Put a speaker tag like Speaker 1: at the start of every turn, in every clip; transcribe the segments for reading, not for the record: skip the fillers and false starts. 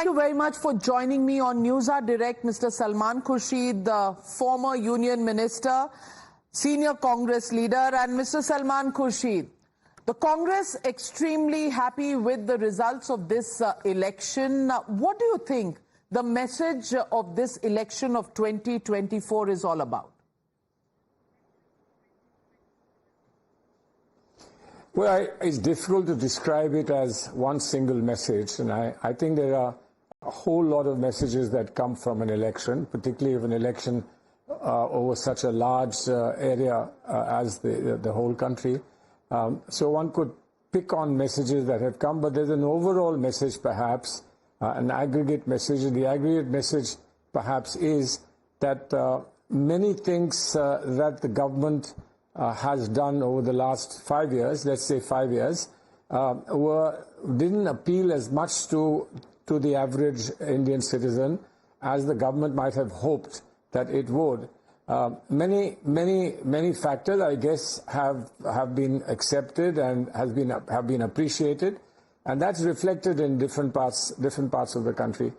Speaker 1: Thank you very much for joining me on News Hour Direct, Mr. Salman Khurshid, the former Union Minister, senior Congress leader, and Mr. Salman Khurshid. The Congress extremely happy with the results of this election. What do you think the message of this election of 2024 is all about?
Speaker 2: Well, it's difficult to describe it as one single message, and I think there are a whole lot of messages that come from an election, particularly of an election over such a large area as the whole country. So one could pick on messages that have come, but there's an overall message perhaps, an aggregate message, and the aggregate message perhaps is that many things that the government has done over the last 5 years, let's say 5 years, didn't appeal as much to the average Indian citizen as the government might have hoped that it would. Many factors, I guess, have been accepted and have been appreciated, and that's reflected in different parts of the country.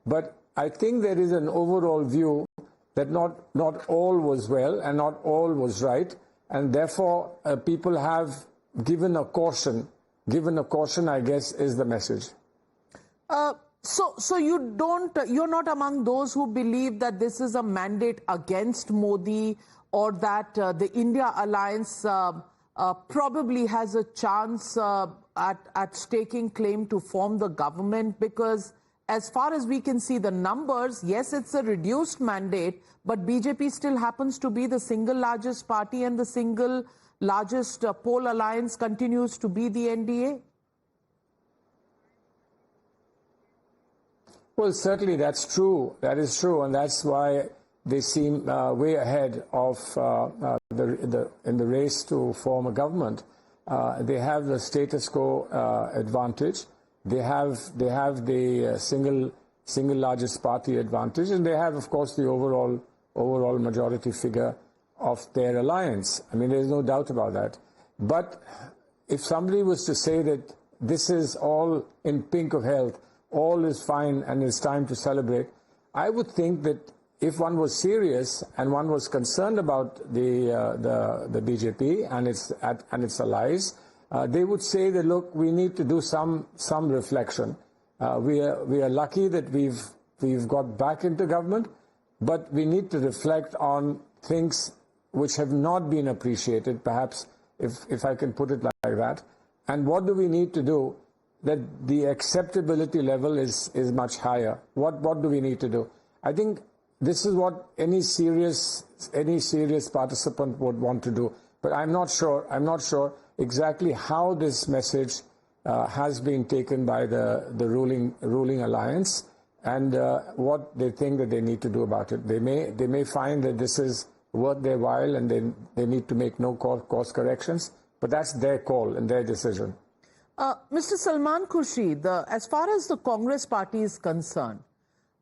Speaker 2: But I think there is an overall view that not all was well and not all was right, and therefore people have given a caution. Given a caution, I guess, is the message.
Speaker 1: So you're not among those who believe that this is a mandate against Modi, or that the India alliance probably has a chance at staking claim to form the government, because as far as we can see the numbers, yes, it's a reduced mandate, but BJP still happens to be the single largest party, and the single largest poll alliance continues to be the NDA.
Speaker 2: Well, certainly that's true. That is true, and that's why they seem way ahead of in the race to form a government. They have the status quo advantage. They have the single largest party advantage, and they have, of course, the overall majority figure of their alliance. I mean, there's no doubt about that. But if somebody was to say that this is all in pink of health, all is fine and it's time to celebrate, I would think that if one was serious and one was concerned about the BJP and its allies, they would say that, look, we need to do some reflection. We are lucky that we've got back into government, but we need to reflect on things which have not been appreciated, perhaps, if I can put it like that. And what do we need to do that the acceptability level is much higher? What do we need to do? I think this is what any serious participant would want to do. But I'm not sure exactly how this message has been taken by the ruling alliance, and what they think that they need to do about it. They may find that this is worth their while and they need to make no course corrections, but that's their call and their decision.
Speaker 1: Mr. Salman Khurshid, as far as the Congress party is concerned,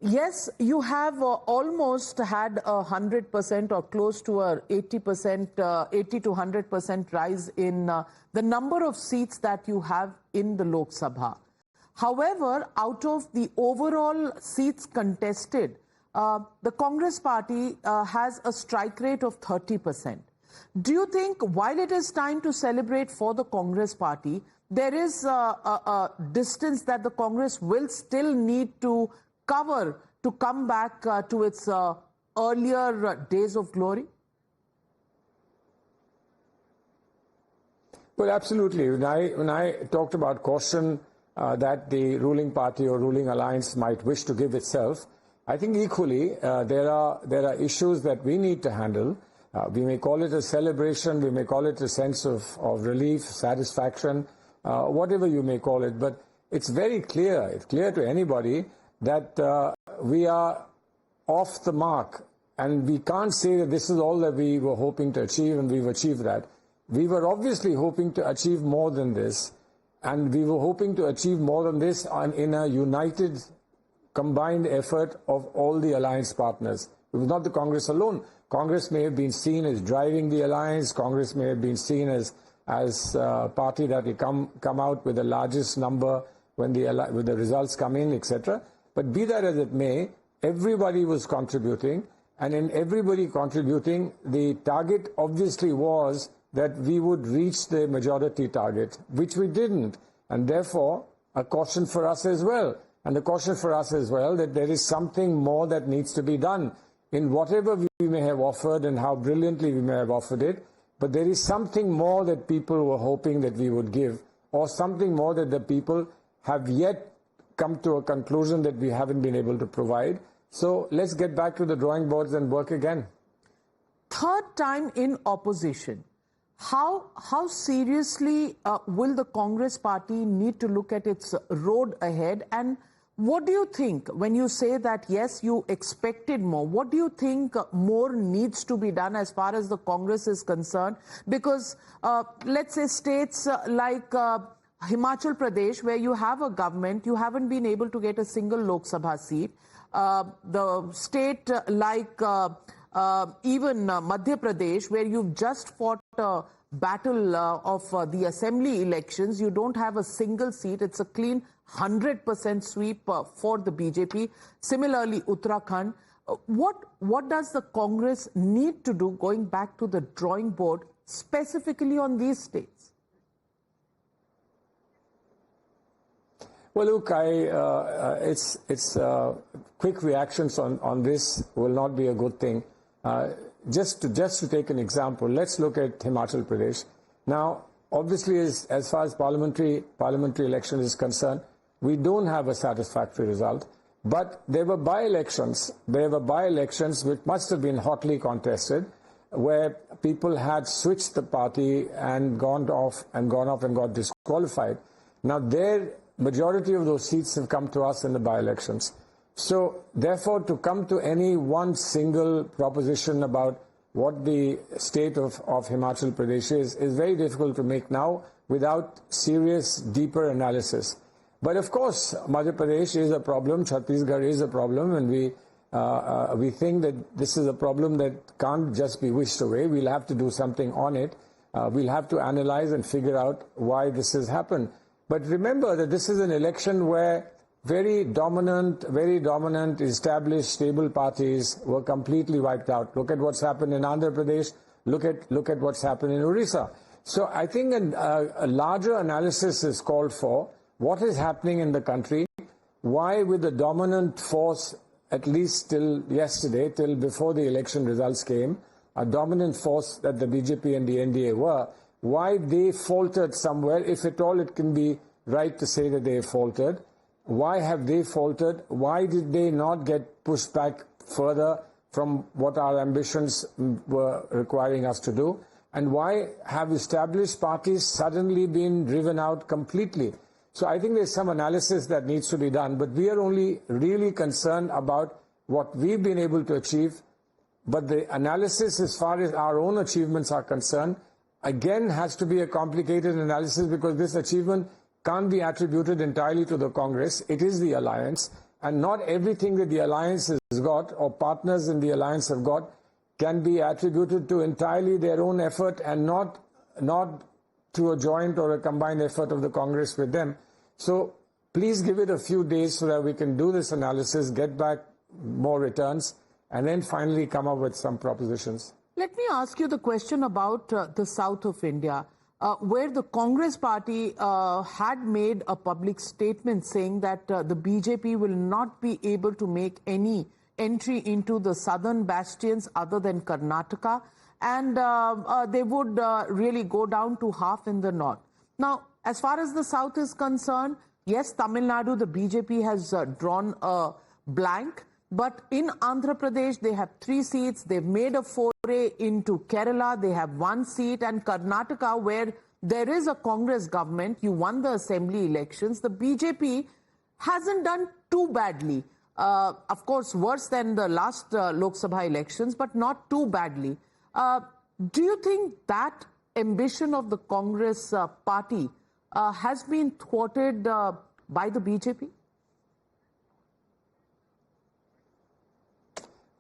Speaker 1: yes, you have almost had 100% or close to a 80%, 80 to 100% rise in the number of seats that you have in the Lok Sabha. However, out of the overall seats contested, the Congress party has a strike rate of 30%. Do you think, while it is time to celebrate for the Congress party, there is a distance that the Congress will still need to cover to come back to its earlier days of glory?
Speaker 2: Well, absolutely. When I talked about caution that the ruling party or ruling alliance might wish to give itself, I think equally there are issues that we need to handle. We may call it a celebration, we may call it a sense of relief, satisfaction, whatever you may call it, but it's very clear, it's clear to anybody that we are off the mark, and we can't say that this is all that we were hoping to achieve and we've achieved that. We were obviously hoping to achieve more than this, and we were hoping to achieve more than this in a united, combined effort of all the alliance partners. It was not the Congress alone. Congress may have been seen as driving the alliance. Congress may have been seen as a party that will come out with the largest number when the results come in, etc. But be that as it may, everybody was contributing, and in everybody contributing, the target obviously was that we would reach the majority target, which we didn't, and therefore a caution for us as well. And a caution for us as well that there is something more that needs to be done in whatever we may have offered and how brilliantly we may have offered it, but there is something more that people were hoping that we would give, or something more that the people have yet come to a conclusion that we haven't been able to provide. So let's get back to the drawing boards and work again.
Speaker 1: Third time in opposition. How seriously will the Congress party need to look at its road ahead? And what do you think when you say that, yes, you expected more? What do you think more needs to be done as far as the Congress is concerned? Because let's say states like Himachal Pradesh, where you have a government, you haven't been able to get a single Lok Sabha seat. The state like even Madhya Pradesh, where you've just fought a battle of the assembly elections, you don't have a single seat. It's a clean 100% sweep for the BJP. Similarly, Uttarakhand. What does the Congress need to do going back to the drawing board specifically on these states?
Speaker 2: Well, look, quick reactions on this will not be a good thing. Just to take an example, let's look at Himachal Pradesh. Now, obviously, as far as parliamentary election is concerned, we don't have a satisfactory result. But there were by-elections. There were by-elections which must have been hotly contested, where people had switched the party and gone off and got disqualified. Now, majority of those seats have come to us in the by-elections. So, therefore, to come to any one single proposition about what the state of Himachal Pradesh is very difficult to make now without serious, deeper analysis. But of course, Madhya Pradesh is a problem, Chhattisgarh is a problem, and we think that this is a problem that can't just be wished away. We'll have to do something on it. We'll have to analyze and figure out why this has happened. But remember that this is an election where very dominant, established, stable parties were completely wiped out. Look at what's happened in Andhra Pradesh. Look at what's happened in Orissa. So I think a larger analysis is called for. What is happening in the country? Why, with the dominant force, at least till yesterday, till before the election results came, a dominant force that the BJP and the NDA were, why they faltered somewhere, if at all it can be right to say that they faltered. Why have they faltered? Why did they not get pushed back further from what our ambitions were requiring us to do? And why have established parties suddenly been driven out completely? So I think there's some analysis that needs to be done, but we are only really concerned about what we've been able to achieve. But the analysis as far as our own achievements are concerned, again, has to be a complicated analysis, because this achievement can't be attributed entirely to the Congress. It is the alliance, and not everything that the alliance has got or partners in the alliance have got can be attributed to entirely their own effort, and not to a joint or a combined effort of the Congress with them. So please give it a few days so that we can do this analysis, get back more returns, and then finally come up with some propositions.
Speaker 1: Let me ask you the question about the south of India, where the Congress party had made a public statement saying that the BJP will not be able to make any entry into the southern bastions other than Karnataka, and they would really go down to half in the north. Now, as far as the south is concerned, yes, Tamil Nadu, the BJP has drawn a blank. But in Andhra Pradesh, they have 3 seats. They've made a foray into Kerala. They have 1 seat. And Karnataka, where there is a Congress government, you won the assembly elections. The BJP hasn't done too badly. Of course, worse than the last Lok Sabha elections, but not too badly. Do you think that ambition of the Congress party has been thwarted by the BJP?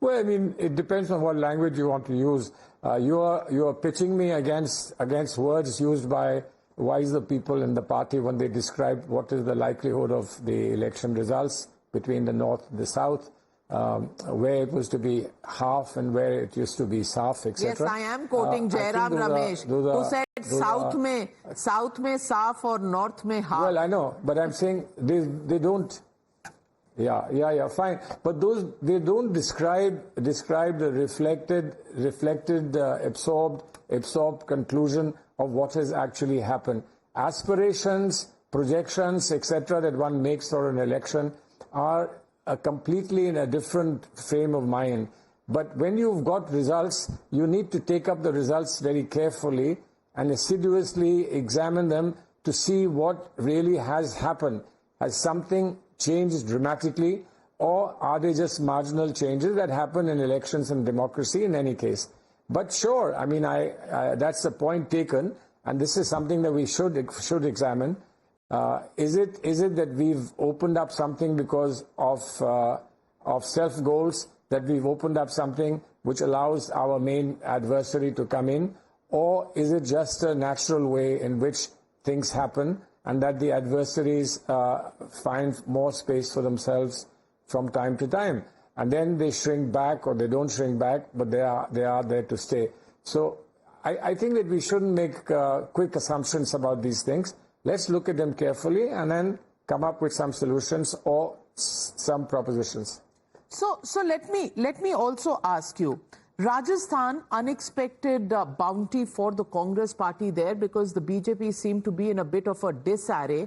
Speaker 2: Well, I mean, it depends on what language you want to use. You are pitching me against words used by wiser people in the party when they describe what is the likelihood of the election results. between the north and the south, where it was to be half and where it used to be saaf, etc.
Speaker 1: Yes, I am quoting Jairam Ramesh, who said south mein saaf or north mein half.
Speaker 2: Well, I know, but I'm saying they don't. Yeah, fine. But they don't describe the reflected, absorbed conclusion of what has actually happened. Aspirations, projections, etc., that one makes for an election are completely in a different frame of mind. But when you've got results, you need to take up the results very carefully and assiduously examine them to see what really has happened. Has something changed dramatically, or are they just marginal changes that happen in elections and democracy in any case? But sure, I mean, that's the point taken, and this is something that we should examine. Is it that we've opened up something because of self goals, that we've opened up something which allows our main adversary to come in, or is it just a natural way in which things happen, and that the adversaries find more space for themselves from time to time, and then they shrink back, or they don't shrink back, but they are there to stay. So I think that we shouldn't make quick assumptions about these things. Let's look at them carefully and then come up with some solutions or some propositions.
Speaker 1: So let me also ask you, Rajasthan, unexpected bounty for the Congress party there, because the BJP seemed to be in a bit of a disarray.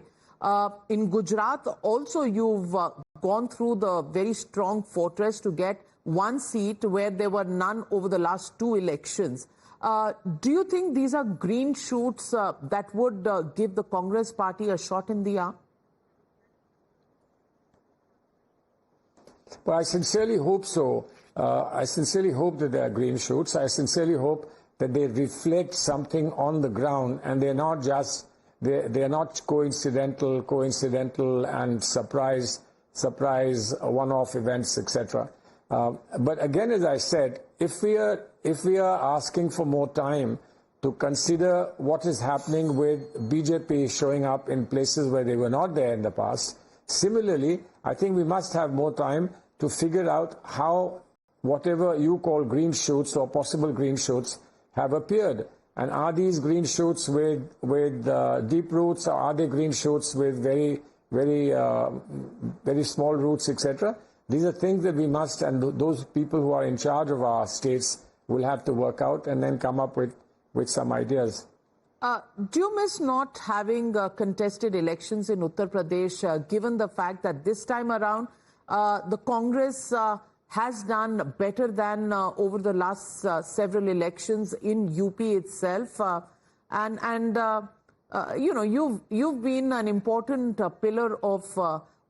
Speaker 1: In Gujarat also, you've gone through the very strong fortress to get one seat where there were none over the last two elections. Do you think these are green shoots that would give the Congress party a shot in the arm?
Speaker 2: Well, I sincerely hope so. I sincerely hope that they are green shoots. I sincerely hope that they reflect something on the ground, and they're not just they're not coincidental and surprise one-off events, etc. But again, as I said, if we are asking for more time to consider what is happening with BJP showing up in places where they were not there in the past, similarly, I think we must have more time to figure out how whatever you call green shoots or possible green shoots have appeared. And are these green shoots with deep roots, or are they green shoots with very small roots, etc.? These are things that we must, and those people who are in charge of our states will have to work out and then come up with some ideas.
Speaker 1: Do you miss not having contested elections in Uttar Pradesh, given the fact that this time around the Congress has done better than over the last several elections in UP itself, you know, you've been an important pillar of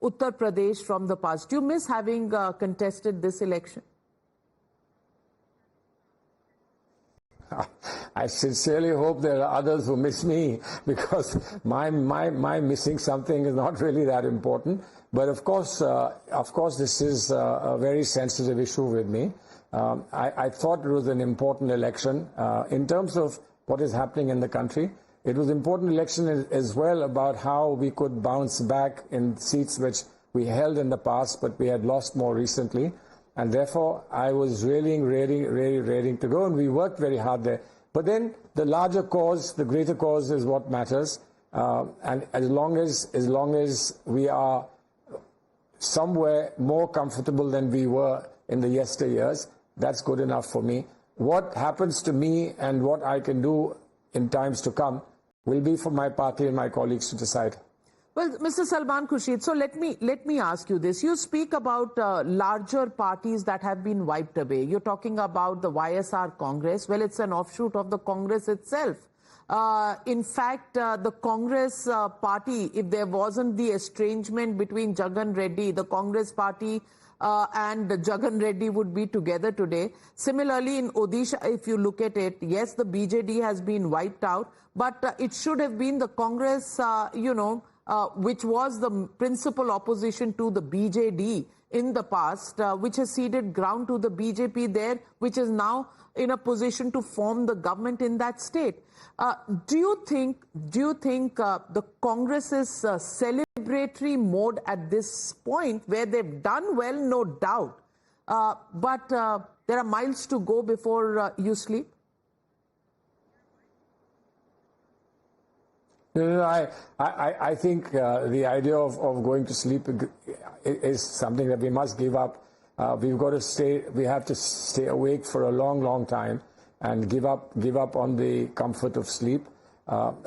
Speaker 1: Uttar Pradesh from the past. Do you miss having contested this election?
Speaker 2: I sincerely hope there are others who miss me, because my missing something is not really that important. But of course, this is a very sensitive issue with me. I thought it was an important election in terms of what is happening in the country. It was an important election as well about how we could bounce back in seats which we held in the past, but we had lost more recently. And therefore, I was really raring to go, and we worked very hard there. But then the larger cause, the greater cause is what matters. And as long as we are somewhere more comfortable than we were in the yesteryears, that's good enough for me. What happens to me and what I can do in times to come will be for my party and my colleagues to decide.
Speaker 1: Well, Mr. Salman Khurshid, so let me ask you this. You speak about larger parties that have been wiped away. You're talking about the YSR Congress. Well, it's an offshoot of the Congress itself. In fact, the Congress party, if there wasn't the estrangement between Jagan Reddy, the Congress party and Jagan Reddy would be together today. Similarly, in Odisha, if you look at it, yes, the BJD has been wiped out, but it should have been the Congress, which was the principal opposition to the BJD in the past, which has ceded ground to the BJP there, which is now in a position to form the government in that state. Do you think the Congress's celebratory mode at this point, where they've done well, no doubt, but there are miles to go before you sleep?
Speaker 2: No, I think the idea of going to sleep is something that we must give up. We have to stay awake for a long, long time and give up on the comfort of sleep.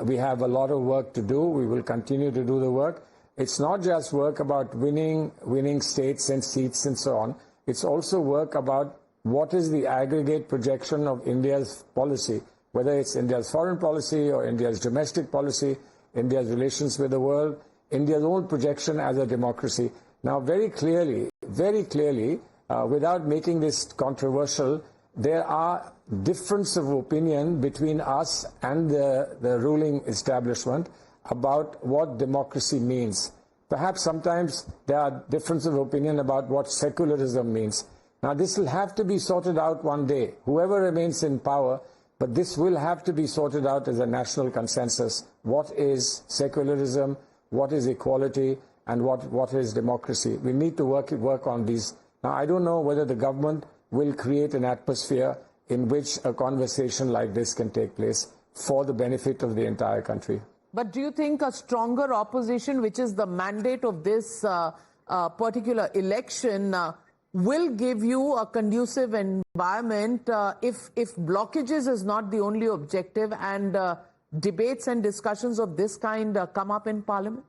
Speaker 2: We have a lot of work to do. We will continue to do the work. It's not just work about winning states and seats and so on. It's also work about what is the aggregate projection of India's policy, whether it's India's foreign policy or India's domestic policy, India's relations with the world, India's own projection as a democracy. Now, very clearly, without making this controversial, there are differences of opinion between us and the ruling establishment about what democracy means. Perhaps sometimes there are differences of opinion about what secularism means. Now, this will have to be sorted out one day, whoever remains in power, but this will have to be sorted out as a national consensus. What is secularism, what is equality, and what is democracy? We need to work on these. Now, I don't know whether the government will create an atmosphere in which a conversation like this can take place for the benefit of the entire country.
Speaker 1: But do you think a stronger opposition, which is the mandate of this particular election, will give you a conducive environment if blockages is not the only objective and debates and discussions of this kind come up in Parliament?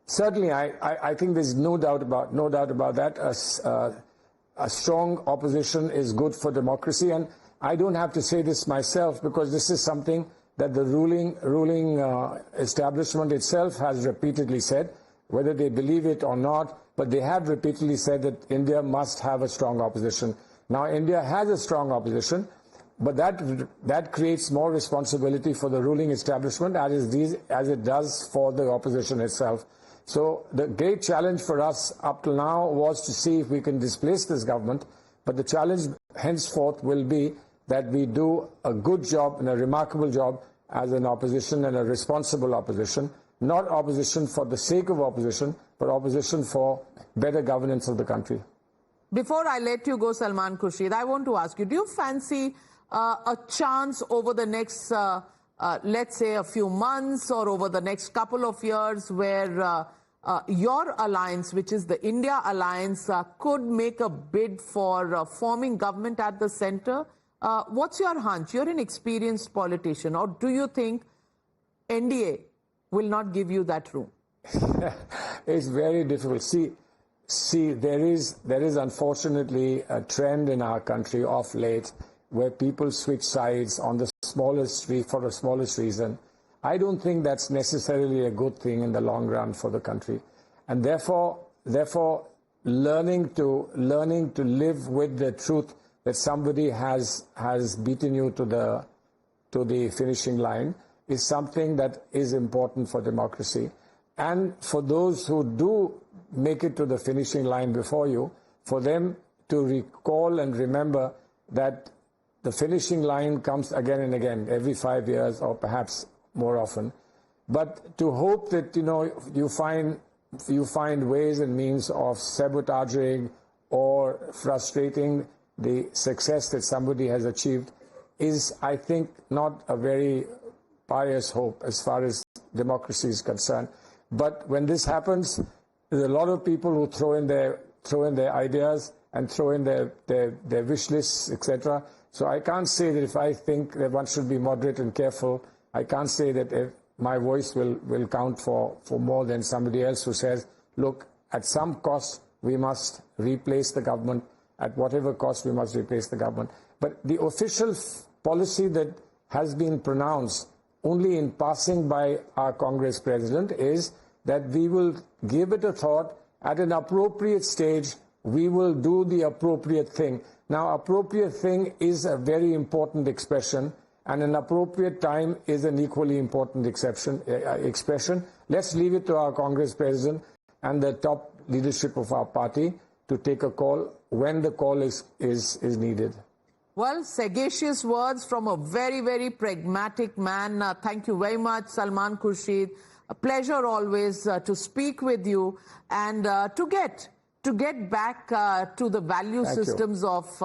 Speaker 2: Certainly, I think there's no doubt about that. A strong opposition is good for democracy, and I don't have to say this myself because this is something that the ruling establishment itself has repeatedly said, whether they believe it or not, but they have repeatedly said that India must have a strong opposition. Now, India has a strong opposition, but that creates more responsibility for the ruling establishment as it does for the opposition itself. So the great challenge for us up till now was to see if we can displace this government, but the challenge henceforth will be that we do a good job and a remarkable job as an opposition and a responsible opposition, not opposition for the sake of opposition, but opposition for better governance of the country.
Speaker 1: Before I let you go, Salman Khurshid, I want to ask you, do you fancy a chance over the next, let's say, a few months or over the next couple of years where your alliance, which is the India alliance, could make a bid for forming government at the center? What's your hunch? You're an experienced politician, or do you think NDA will not give you that room?
Speaker 2: It's very difficult. See, there is unfortunately a trend in our country of late where people switch sides on the smallest reason. I don't think that's necessarily a good thing in the long run for the country, and therefore, learning to live with the truth that somebody has beaten you to the finishing line is something that is important for democracy. And for those who do make it to the finishing line before you, for them to recall and remember that the finishing line comes again and again, every 5 years or perhaps more often. But to hope that, you find ways and means of sabotaging or frustrating the success that somebody has achieved is, I think, not a very pious hope as far as democracy is concerned. But when this happens, there's a lot of people who throw in their ideas and throw in their wish lists, etc. So I can't say that if I think that one should be moderate and careful, I can't say that my voice will count for more than somebody else who says, look, at some cost we must replace the government, at whatever cost we must replace the government. But the official policy that has been pronounced only in passing by our Congress president is that we will give it a thought. At an appropriate stage, we will do the appropriate thing. Now, appropriate thing is a very important expression, and an appropriate time is an equally important expression. Let's leave it to our Congress president and the top leadership of our party to take a call when the call is needed.
Speaker 1: Well, sagacious words from a very, very pragmatic man. Thank you very much, Salman Khurshid. A pleasure always to speak with you and to get back to the value systems of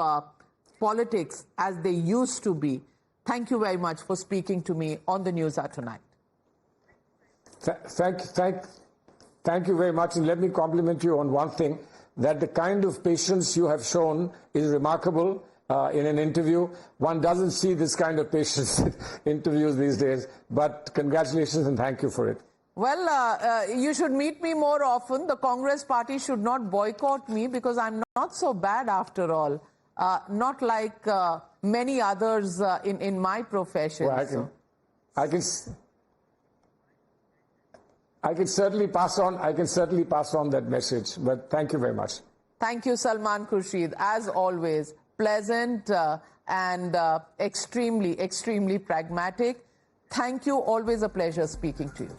Speaker 1: politics as they used to be. Thank you very much for speaking to me on the News Hour tonight.
Speaker 2: Thank you very much, and let me compliment you on one thing, that the kind of patience you have shown is remarkable in an interview. One doesn't see this kind of patience in interviews these days, but congratulations and thank you for it.
Speaker 1: Well, you should meet me more often. The Congress party should not boycott me because I'm not so bad after all. Not like many others in my profession.
Speaker 2: Well, I can certainly pass on that message, but thank you very much.
Speaker 1: Thank you, Salman Khurshid. As always, pleasant and extremely pragmatic. Thank you. Always a pleasure speaking to you.